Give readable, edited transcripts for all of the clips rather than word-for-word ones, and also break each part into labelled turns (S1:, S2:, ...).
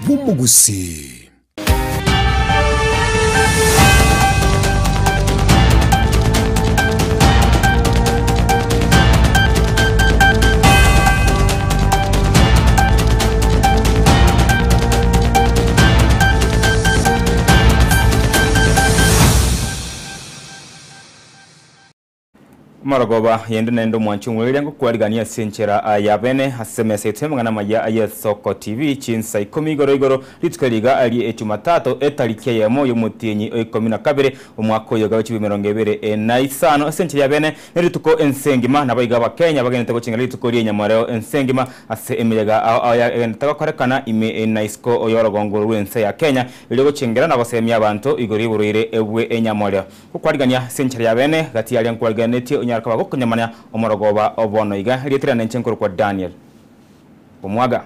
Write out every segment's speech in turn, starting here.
S1: bw'umugusi.
S2: Maragoba yende nendo mwanchungulira ngo kwarigania senchera yabene hasemese temangana maya aya Soko TV chinsa 10 igoro litweliga ali echumatatu etalikia ya moyo mutinyi 12 umwaka yo gawe 2025 senchera yabene nerituko ensengima nabayiga bakenya bagenda ko chingali tukoriye nyamareo ensengima ase emiyaga aya takakorekana ime naisko oyorogongo rwense ya Kenya ilego chingera nabasemya abantu igori buruire ebwe enyamoreo kwarigania senchera yabene gati yali nkwarigania nyaraka bako kunyamanya omorogoba obono iga lietira nenchenkoro kwa Daniel Omwaga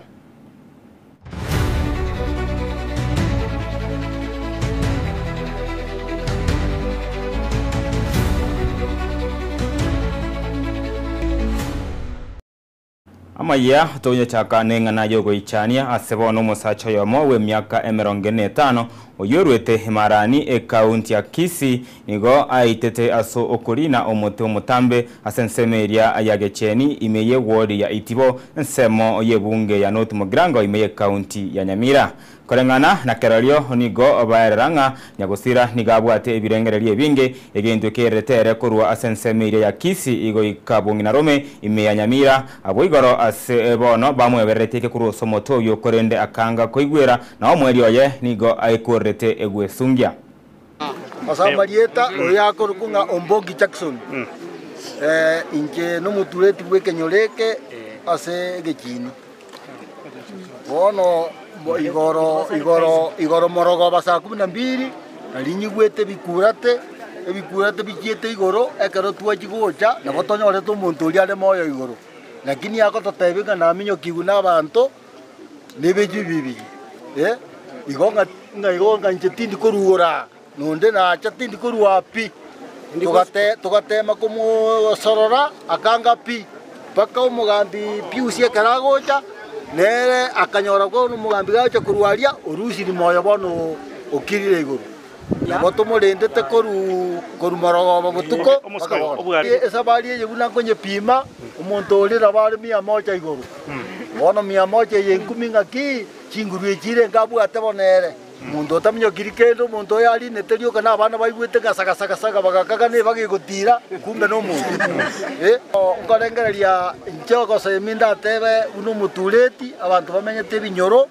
S2: Amaya tonya chaka nenga na yogo ichania asebono musacho yomo we miaka 45 oyorwete himarani kaunti ya Kisii nigo aitete aso okurina omote omutambe asensemeria ayagecheni imeye ward ya Itibo nsemo yebunge ya North Mugirango imeye kaunti ya Nyamira korengana na keralio nigo baeranga nyagosira nigabwate ebirengererie binge egendo keretere kurwa asensemeria ya Kisii igo ikabungi na Rome ime ya Nyamira aboigoro asebono bamwebereteke kuru somoto yo korende akanga koigwera na omweri oye nigo aikorete egwesungia
S3: Asambarieta oyako rukunga Ombogi Jackson inke no mutureti wekenyoreke ase gechini bono igoro morogo basa 12 alinyigwete bikurate bikiete igoro ekero twachigocha na gotonyore to muntu uri ale moyo igoro lakini yako totebeka na minyo kiguna abantu nebeji bibi igonga njetindi korugora nonde na chatindi korwa pi tugatema komo sorora akanga pi paka umugambi piusie karagocha nere akanyora ko umugambi gacha kurwaria urushi ni moyo bono okirire iguru naboto morendete koru morogo botuko esabari yeguna konye pima umuntu olira bari 100 iguru bono 100 yenkumi ngaki chinguru echire ngabwate bonere muntu otamyo kirikendo muntu yali neterio kana abana baigwete gasaka bagakaka ne bagigutira kumbe no muntu ngorengereria nchoko seminda tebe uno mutureti abantu bamenyete binyoro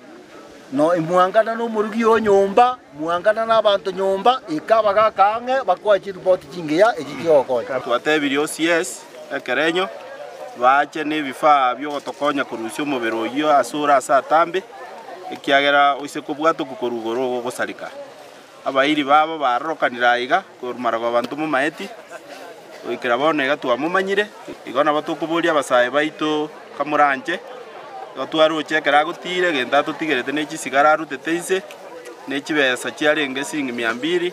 S3: no imwangana no murugi o nyumba mwangana n'abantu nyumba ikabaga kange bakwachi report chingeya ekikyoko
S4: twatebirio CS ekerenyo bache ne bifaa byo gotokonya kurusyo mubero yo asura satambe ikiagera oise kubwato kukorugoro gosarika abairi babo barokanira iga kurumarago abantu mu maeti oikira bone gatwa mumanyire igona batukuburia basaye baito kamuranje gatwaro chekera gutire genda tutigerete ne chisigara ruteteise ne chibesa chiarenge singi 200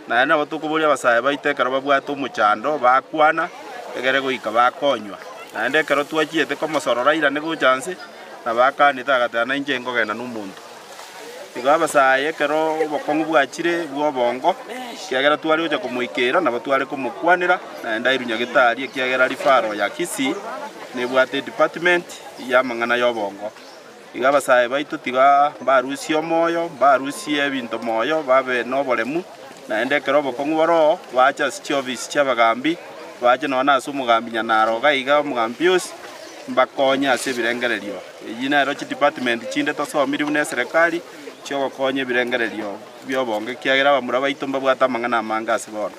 S4: na na batukuburia basaye baitekera babwato muchando bakwana egere goika bakonywa na ndekero twachiete komosorora ira ne guchanse nabaka nitagatana injengo gena n'umuntu igaba saye kero bokongu bwachire bwobongo kiagera twari uje kumuikera na batwari kumukwanira na ndairunya gitari kiagera rifaro ya Kisii ne bwate department ya mangana yobongo igaba saye baitu tiga barusi omoyo barusi ebinto moyo babe nobolemu na ndekero bokongu boro bacha office chabagambi baje nona asumugambi nyanaro gaiga mugambius mbakonya ase birengererio yina ero chi department chinde tosomiri bune serikali cyo gokonye birengererio byobonge kiagera bamura baitomba bwata mangana manga ase bono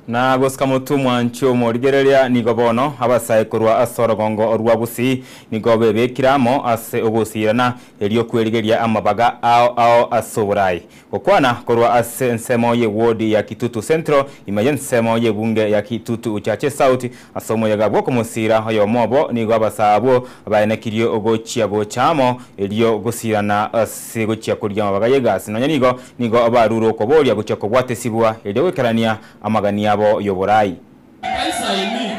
S2: na gosika mutu mwancho morigereria nigobono abasaye kurwa asorogongo orwa busi nigobe bekiramo ase ogusirana elio kwerigeria amabaga ao asoburai okwana kurwa ase nsemo ye ward ya Kitutu Central imayen nsemo ye bunge ya Kitutu Uchache South asomo yagabwo kumusira hoyo mobo nigo abasabo bayenekirio ogochia gochamo elio gusirana ase gochia kurya amabaga yegasi nonye nigo abaruro koboria gochia kobwate sibwa elio wekarania amagania yoborai
S5: kanisa imi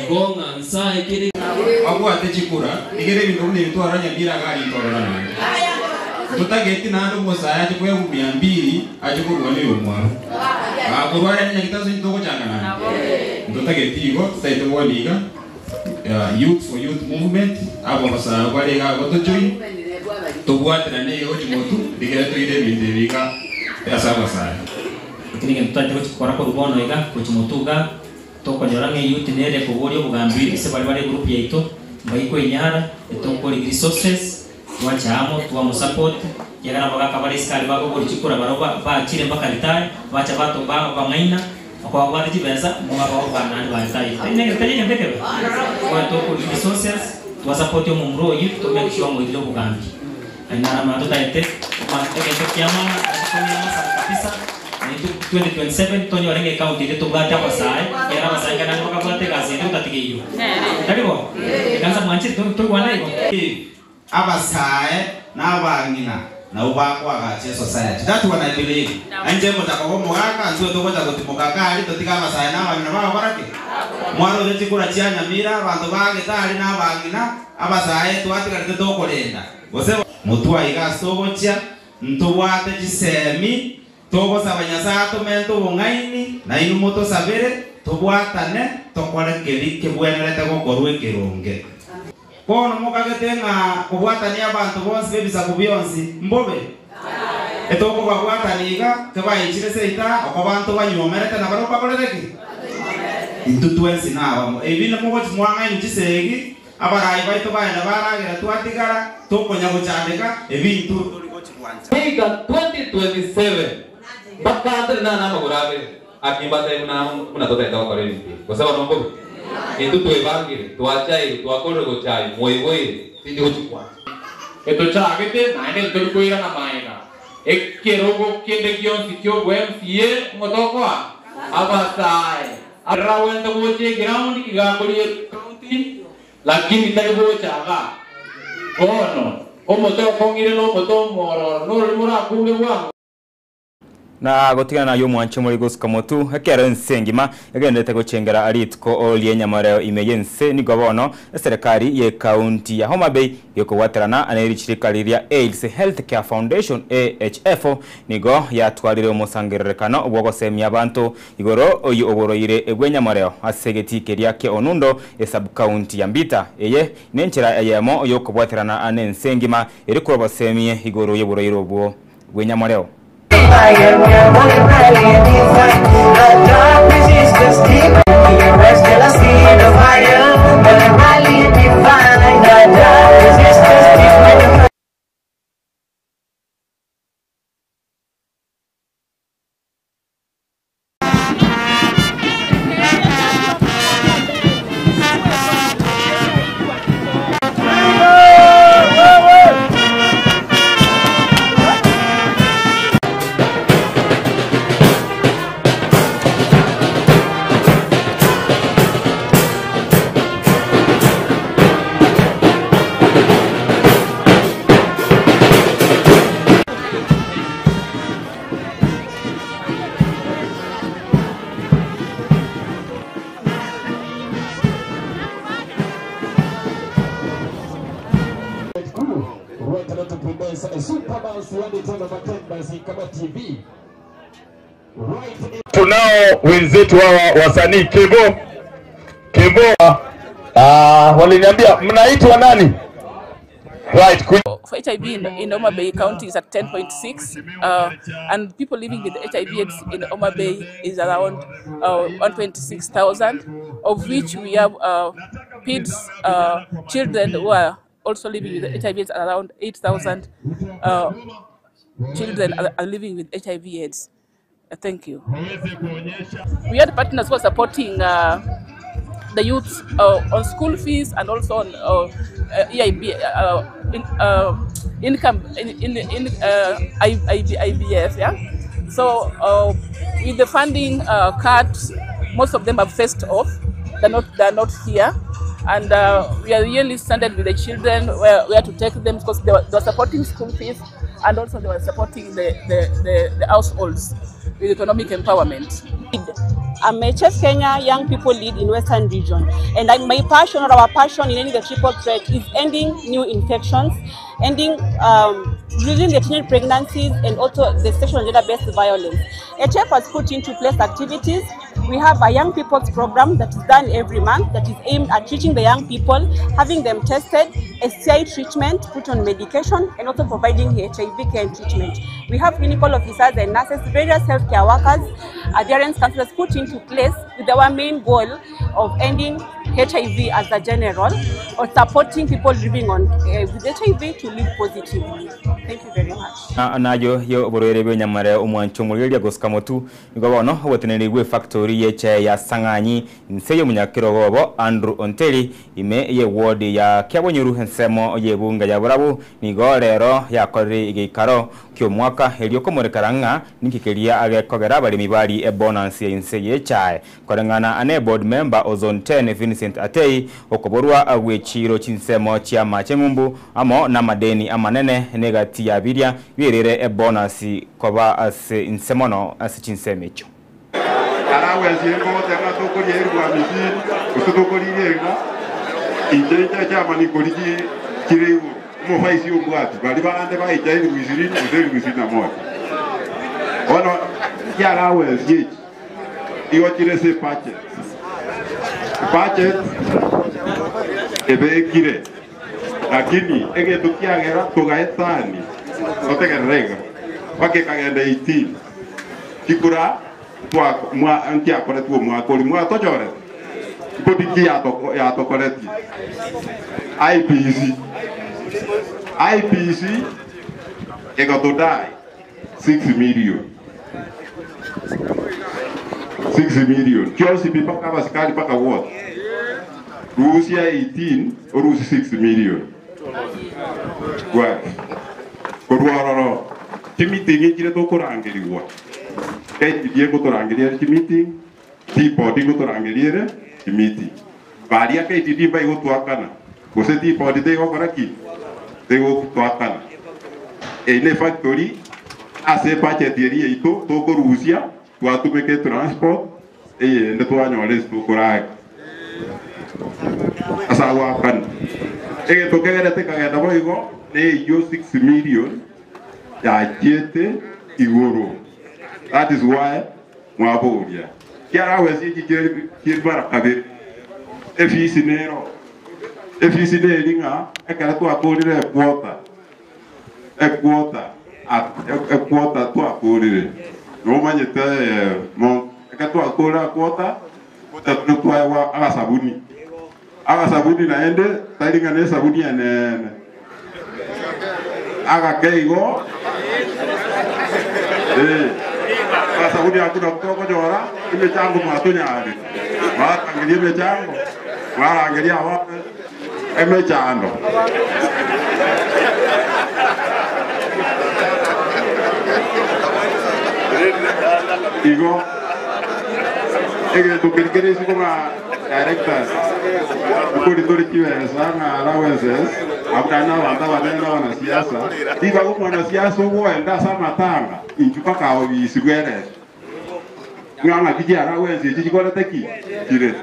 S5: igonga nsaye kiri
S6: agwate chikura igere bintu ni twara nyambira gari tororana
S1: tutageti nando musaya chikwe 200 achikuru wale umwaro akurwara ni kitazo ndoko changana tutageti igo tutaito waliga youth for youth movement abo basa wale ga gotojoin tubwatira ne yo chimotu digera tuide bindebika yasaba saya
S5: kini tutaje kuchikora ko rubono iga kuchimotuga toko jorange youth nere kugorio bugambiri se bali group yaito mbaiko inyara etokori resources wachamo tuwa support yagara bagaka bali skali bako buri chikura baroba ba chire mpaka litaye bacha bato ba bangaina kwa wadi beza mwaba bana batai ine ngetaje ndeke kwa tokori resources tuwa support yo mumro youth to make sure mwidilo bugambi aina ma tutaite ma tekema kabisa 2027 Tony Warenge County ile tugata kwa sai yara masanga na mkabate kazi ndio tatikiyo ndiko kanza mwanchi tu wana hiyo
S1: abasae n'abangina nabo bakwagache society that one I believe anje mutako mwaka nzo tokoza kutimukaka ali totika abasae n'abangina baba barake mwaro leti kura cyanya mira abantu bagetari n'abangina abasae twatikarte tokolenda bose mutwa igasobocha ntubwate gisemi togo sabanyasato mento bongaini na inu moto sabere tobwatane tokore kelike bwenerete gokorwe keronge kono mokagetenga kubwatani abantu bonse bebisa kubyonsi mbobe etoko babwataniga kebayichire seita okabantu banyomerete na baropa korereki intutwensi nawo ebine mogo chimwangaini chisegi abarayi baito baina baragira twatigara tokonya guchandika ebintu turiko chikwanza
S6: Mega 2027 bakadre na nama gurabe akibata imna kuna tota itawa kare ni kwa sababu nombo etu tuebangire tuachai tuakore go chai moiwoi tindi uchukwa eto chagete naende tulikuira na maina ekkerogo kende kion sikyo MCA ngotokwa abasai arawenda boche ground igakori county lakini taibo chaga kono omotoko ngire no motomo no rimura kumbe bwa
S2: na gotigana na yo mwanche muri gusikamotu ekera nsengima yagendete gucengera aritko olie nyamareo imeyense ni gobono serikali ye county ya Homa Bay yokuwaterana anerichirika liria AIDS Healthcare Foundation AHF nigo yatwarire umusangirerekano ubwo semya abantu igoro oyu oboroire egwenyamareo asegetikeria ke onundo sub county ya Mbita eye nenchira yemo yokuwaterana anensengima eri kuroba semye igoro yeboroire obwo gwenyamareo
S7: I am your one rally inside. The darkness is just deep. You rest till I see the fire. But the rally is defined. The darkness is just deep.
S8: Tunao wenzetu hawa wasanii Kebo waliniambia mnaitwa nani? Right.
S9: For HIV in Homa Bay County is at 10.6, and people living with HIV/AIDS in Homa Bay is around 126,000, of which we have PIDS children who are also living with HIV/AIDS. Around 8,000 children are living with HIV/AIDS. Thank you. We had partners who are supporting the youth on school fees and also on EIB income in IBF. Yeah. So with the funding cut, most of them have faced off. They're not here, and we are really standing with the children where to take them, because they were supporting school fees and also they were supporting the households with economic empowerment.
S10: I'm a Chef Kenya Young People Lead in Western Region, and my passion, or our passion in ending the triple threat, is ending new infections, ending reducing the teenage pregnancies and also the sexual and gender-based violence. HF has put into place activities. We have a young people's program that is done every month that is aimed at teaching the young people, having them tested, STI treatment, put on medication, and also providing HIV care and treatment. We have clinical officers and nurses, various healthcare workers, adherence counselors put into place with our main goal of ending HIV as a general, or supporting people living on with HIV to live positively. Thank you very much.
S2: Nayo yo borerebe nyamare umwanchumuliria goskamotu ngobono woteneriwe factory yeche ya Sanganyi nseyo munyakiro gobo Andrew Onteri ime ye ward ya kyabonyuru hensemo yebunga ya burabu nigo rero yakore igikaro kyo mwaka helio komorekaranga nikikeria agekogera bali mibali e bonus ye nseye chae korengana ane board member Ozone 10 Vincent Atei okoborwa agwechiro chinsemo chia machengumbu amo na madeni amanene negati ya biria birere e bonus koba as insemono as chinsemecho
S11: arawe zirimo tanga tokori erwa misi utokori yerwa injeja chama ni koriji kireu mo faisi ubwatu bali bande baitaini wiziri uzeri wizina moja ono yarawe ziji iyo tirese pache ebe kire lakini ege tukiagera tugaetani otegerega wake kagenda 18 kikura twa mwa antia kore tu mwa koli mwa tojore kodiki ya to koreti IPC ego to die 6 million kiosi pipaka basikali paka what Russia 18 or Russia 6 million kwa kororo timiti ngire to korangiriwa keti diego to rangiria timiti tipo digo to rangiria timiti varia keti di vai go to akana kose tipo di tego koraki tego to akana ne factory ase pache dieria ito to ko Russia to tumeke transport ne to anyoles to korai asawa kan to kagera te kagera boigo ne yo 6 million ya jete igoro. That is why mwaboria kiara wesi kibara kabe efisinero efisineringa ekara to akorire quota to akorire no manyete mo ekara to akora quota no to awa sabuni na ende taringa ne sabuni ene aga keigo sabuni hakuna kutoka jora imechango matunyari angalia imechango angalia wapi imechango igo tu kiri koma director kuri kiweza na allowances abdana wana siasa diba kwa siasa uenda sama tanga inchupaka obisigwere nganga kijara wenzi chikora teki kire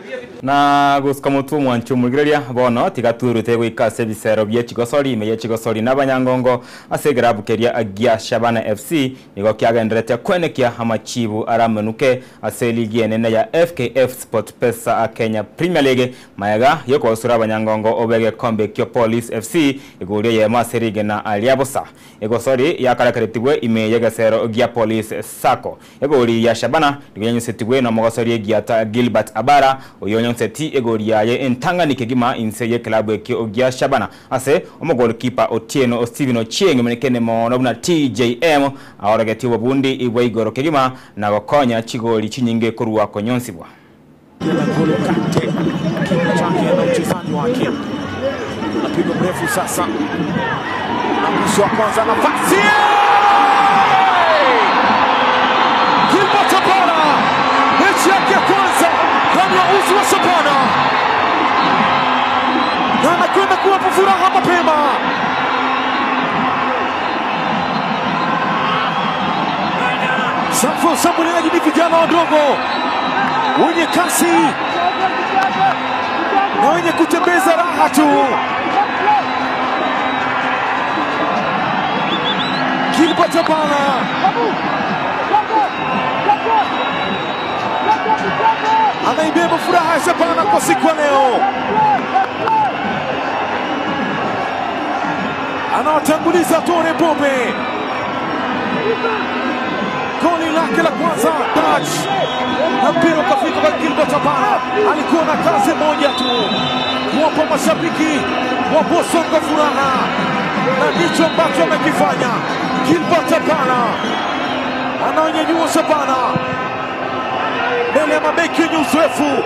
S2: na guskamutu mwanchumugireria bono tigaturute gwikase bisero bye chigosori ime chigosori nabanyangongo asegerabukeria agia Shabana FC nigo kyagenderete kwenekia hamachibu aramenuke aseligie nene ya FKF Sport Pesa Kenya Premier League mayaga yoko osura abanyangongo obege kombe kyo Police FC iguriye ye maserige na aliabosa egosori yakarakeretibwe ime yegasero gia Police Sako egori ya Shabana ngiyenyusetibwe na mogosori giata Gilbert Abara oyonyo seti egoria ye entanganike gima inseye club eke ogia Shabana ase omogolkeeper Otieno Steven Ochieng menekene mono na TJM aorageti wabundi igwe igoro kegima na gokonya chigoli chinyinge koruwa konyonsibwa
S12: Napigo mrefu sasa na mwisho wa kwanza nafasi Gilbert Abara mechi yake kwanza ndani ya uzi wa Shabana na anakwenda kuwapa furaha mapema. Safu washambuliaji ni vijana wadogo wenye kasi na wenye kutembeza raha tu. Tabala. Anaibeba furaha Shabana kwa siku ya leo. Anawatanguliza Tore Bobe. Goli lake la kwanza touch. Na mpira ukafika kwa Gilbert Tabala. Alikuwa na kazi moja tu, kuwapa mashabiki wa Bosongo furaha, na ndicho ambacho amekifanya. Gilbert Tabala anaonyanyua Shabana mbele ya mabeki wenye uzoefu,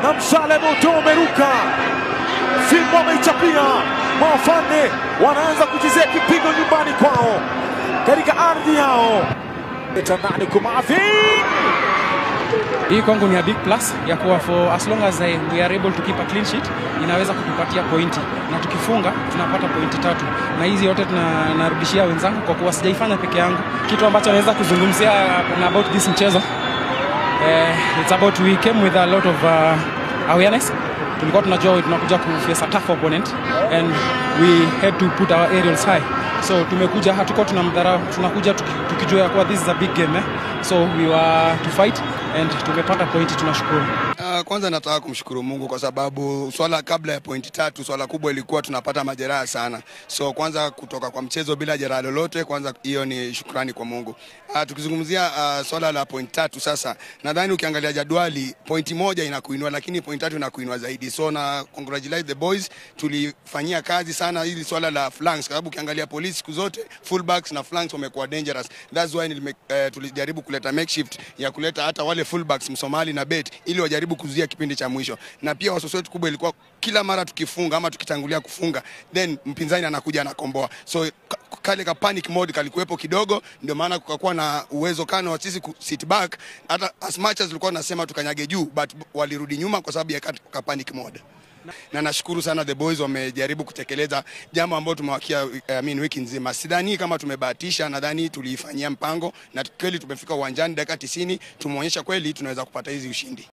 S12: na mshale moto umeruka. Simba wameichapia, Mawafande wanaanza kuchezea kipigo nyumbani kwao katika ardhi yao. Etandani Kumavi.
S13: Hii kwangu ni a big plus ya kuwa for as long as we are able to keep a clean sheet, inaweza kutupatia pointi, na tukifunga tunapata pointi 3, na hizi yote tunarudishia wenzangu kwa kuwa sijaifanya peke yangu. Kitu ambacho naweza kuzungumzia about this mchezo, it's about we came with a lot of awareness. Tulikuwa tunajua tunakuja kuface a tough opponent and we had to put our aerials high. So tumekuja, hatuko tunamdharau, tunakuja tukijua kwa this is a big game, so we were to fight and tumepata pointi, tunashukuru.
S14: Kwanza nataka kumshukuru Mungu kwa sababu swala kabla ya pointi 3, swala kubwa ilikuwa tunapata majeraha sana. So kwanza kutoka kwa mchezo bila jeraha lolote, kwanza hiyo ni shukrani kwa Mungu. Tukizungumzia swala la pointi 3 sasa, nadhani ukiangalia jadwali pointi 1 inakuinua, lakini pointi 3 inakuinua zaidi. So na congratulate the boys, tulifanyia kazi sana ili swala la flanks, kwa sababu ukiangalia Police siku zote fullbacks na flanks wamekuwa dangerous. That's why tulijaribu kuleta makeshift ya kuleta hata wale fullbacks Msomali na Bet ili wajaribu kuzuia kipindi cha mwisho. Na pia wasiwasi wetu kubwa ilikuwa kila mara tukifunga ama tukitangulia kufunga, then mpinzani anakuja na komboa. So kale ka panic mode kalikuwepo kidogo, ndio maana kukakuwa na uwezo kana wa sisi sit back, hata as much as tulikuwa tunasema tukanyage juu, but walirudi nyuma kwa sababu ya ka panic mode. Na nashukuru sana the boys, wamejaribu kutekeleza jambo ambalo tumewakia wiki nzima. Sidhani kama tumebahatisha, nadhani tulifanyia mpango na kweli tumefika uwanjani dakika 90, tumeonyesha kweli tunaweza kupata hizi ushindi.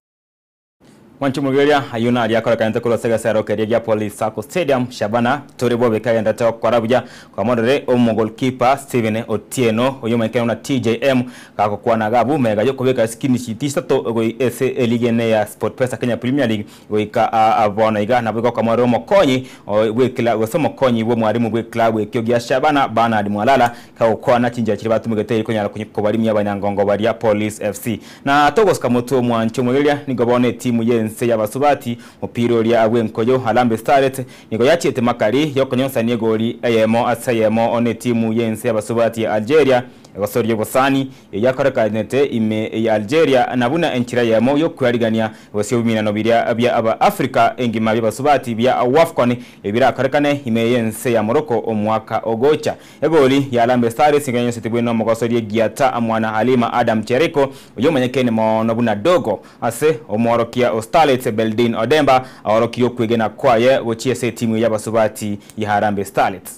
S2: Wanchu Mugeria ayuna aliyakora kanyente kulo sega sero keria Police Sacco Stadium Shabana Toribo beka ndata kwa Rabuja kwa modere omo goalkeeper Steven Otieno oyuma kana TJM kako kwa nagabu mega yoko beka skin sheet sato go ese eligene ya SportPesa Kenya Premier League wika abona iga na beko kwa Romo Konyi wekila gosomo Konyi wo mwarimu bwe club wekyogia Shabana bana adi mwalala kako kwa na chinja chiri batu mugete ikonya ko bari mya banyangongo bari ya Police FC na togos kamoto Mwanchu Mugeria nigobone timu ye ya basubati mupiro lya Wenkoyo Harambe Starlet niko yachete makari yokonyosa niegoli ayemo asayemo one timu yense ya basubati ya Algeria Wasori Bosani yakorekanete ime ya Algeria nabuna enchira yemo yokwirigania wasio 2020 bya aba Africa engima bya basubati bya Wafcon ebira karekane ime yense ya Morocco omwaka ogocha egoli ya Harambe Starlet singanyo setibweno mugosori giata amwana Halima Adam Chereko yomanyekene mo nabuna dogo ase omworokia Starlet Beldin Odemba aworokiyo kwegena kwaye wochiese timu ya basubati ya Harambe Starlet.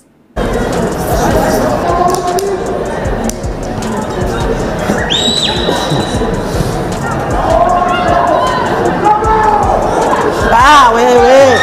S7: Wewe.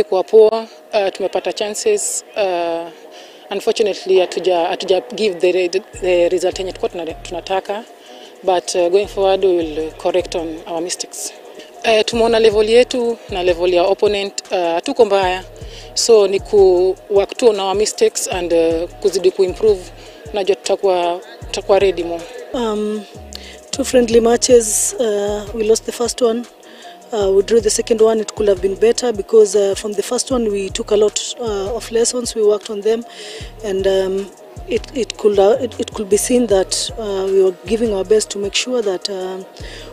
S15: Kwa poa, tumepata chances, unfortunately hatuja give the result yenye tunataka, but going forward we will correct on our mistakes. Tumeona level yetu na level ya opponent hatuko mbaya, so ni ku work on our mistakes and kuzidi kuimprove, najua tutakuwa ready more.
S16: Two friendly matches. We lost the first one. We drew the second one. It could have been better because from the first one we took a lot of lessons. We worked on them, and it could be seen that we were giving our best to make sure that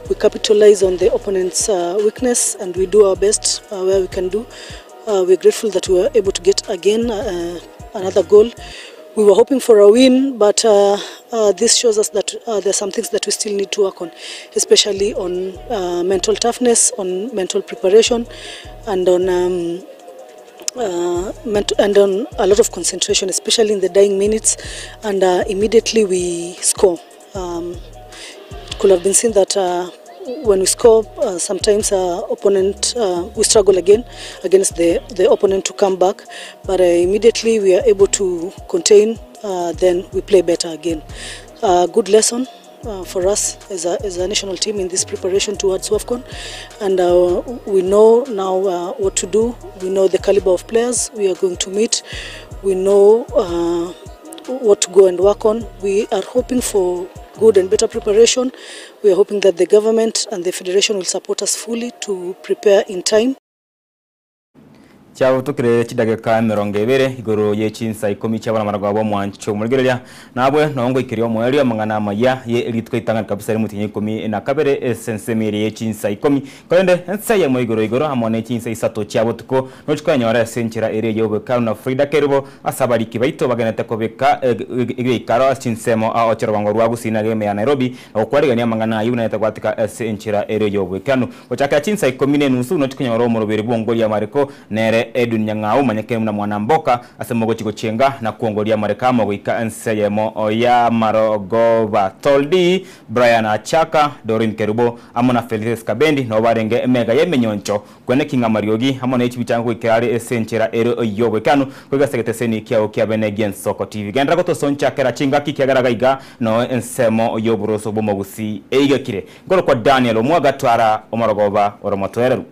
S16: we capitalize on the opponent's weakness, and we do our best where we can do. We're grateful that we were able to get again another goal. We were hoping for a win, but this shows us that there are some things that we still need to work on, especially on mental toughness, on mental preparation, and on a lot of concentration, especially in the dying minutes. And immediately we score. It could have been seen that when we score, sometimes opponent we struggle again against the opponent to come back, but immediately we are able to contain. Then we play better again. Good lesson for us as a national team in this preparation towards WAFCON, and we know now what to do. We know the caliber of players we are going to meet. We know what to go and work on. We are hoping for good and better preparation. We are hoping that the government and the federation will support us fully to prepare in time.
S2: Chao tukire chidageka mirongo ibere igoro yechinsa 10 cyabana maragwa mwancho murigereya nabwe nongo ikiriyo mweri amangana maya ye elitwe itanga kabisa ri mutinye 10 na kabere essence meri yechinsa 10 kwende ensa ya igoro amone chinsa isato cyabo tuko nochikanya wara senchira ere yobe kana Frida Kerubo asabari kibaito baganete kobeka igikaro chinsemo a ochero wango rwagusina game ya Nairobi okwarigani amangana United kwatika senchira ere yobe kanu ochaka chinsa 10 nusu nochikanya wara omorobere bongo ya Mariko nere Edwin Nyang'au manyake mna mwanamboka asemogo chiko chenga na kuongolia marekamo wika nseyemo ya Marogoba Toldi Brian Achaka Dorin Kerubo amona Felix Kabendi no barenge mega yemenyoncho kwene kinga mariogi amona hichi bichangu ikirari esenchera ero yobe kanu kwega segete seni kiao kia Benegian Soko TV gendra goto soncha kera chinga kikiagaragaiga no ensemo yoburoso bomogusi eigakire ngoro kwa Daniel Omwaga twara Omarogoba oromotwereru